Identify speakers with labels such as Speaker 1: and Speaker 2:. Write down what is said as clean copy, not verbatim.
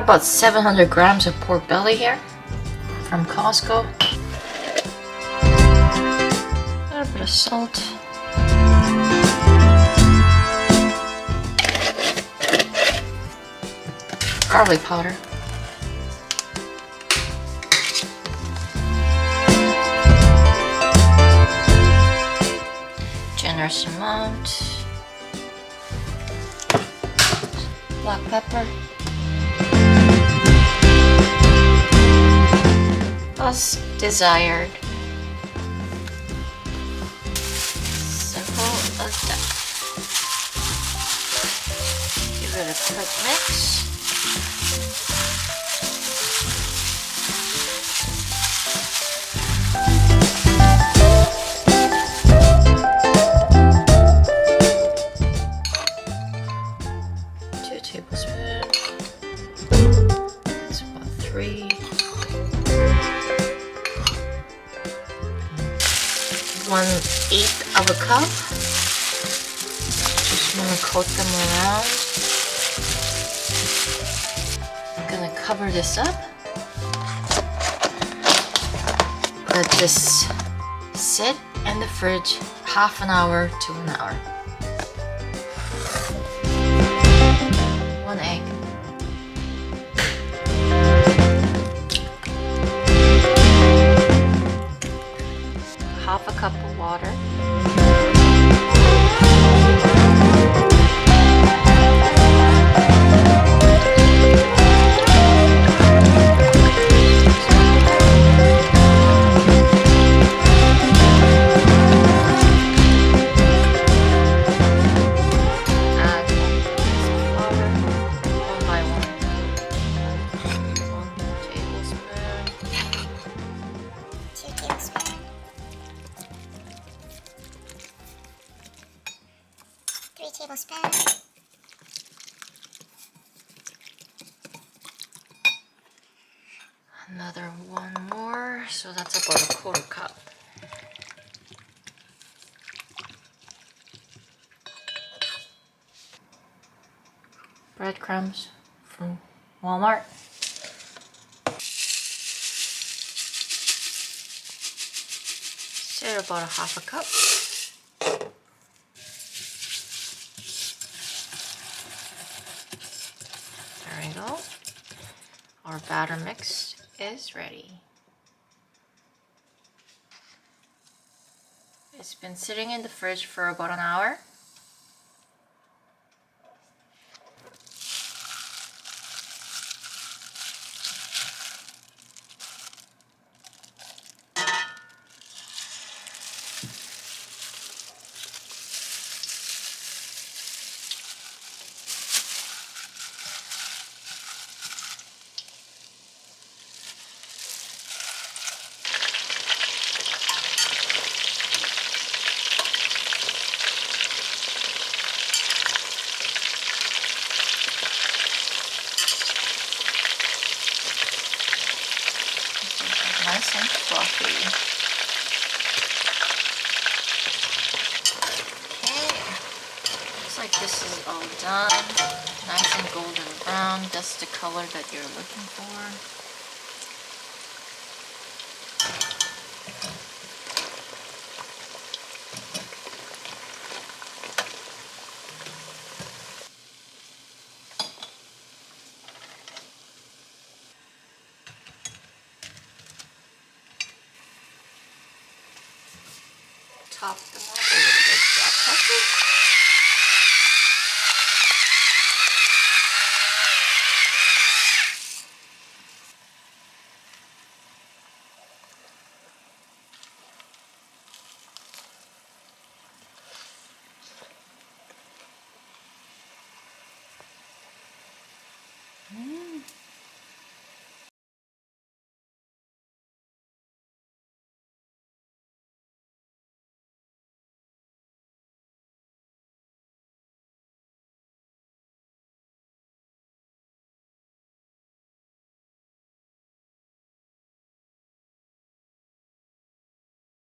Speaker 1: Got about 700 grams of pork belly here from Costco. A little bit of salt. Garlic powder. Generous amount. Black pepper. As desired. Simple as that. Give it a quick mix. It's about 3. 1/8 of a cup. Just want to coat them around. I'm gonna cover this up. Let this sit in the fridge half an hour to an hour. 1 egg. Half a cup of water. Add some flour, one by one. 1 tablespoon.
Speaker 2: 2 tablespoons. 3 tablespoons.
Speaker 1: Another 1 more, so that's about a 1/4 cup. Breadcrumbs from Walmart. Say about a 1/2 cup. There we go. Our batter mix is ready. It's been sitting in the fridge for about an hour. Nice and fluffy. Okay, looks like this is all done. Nice and golden brown. That's the color that you're looking for. Top them up a little bit with black pepper.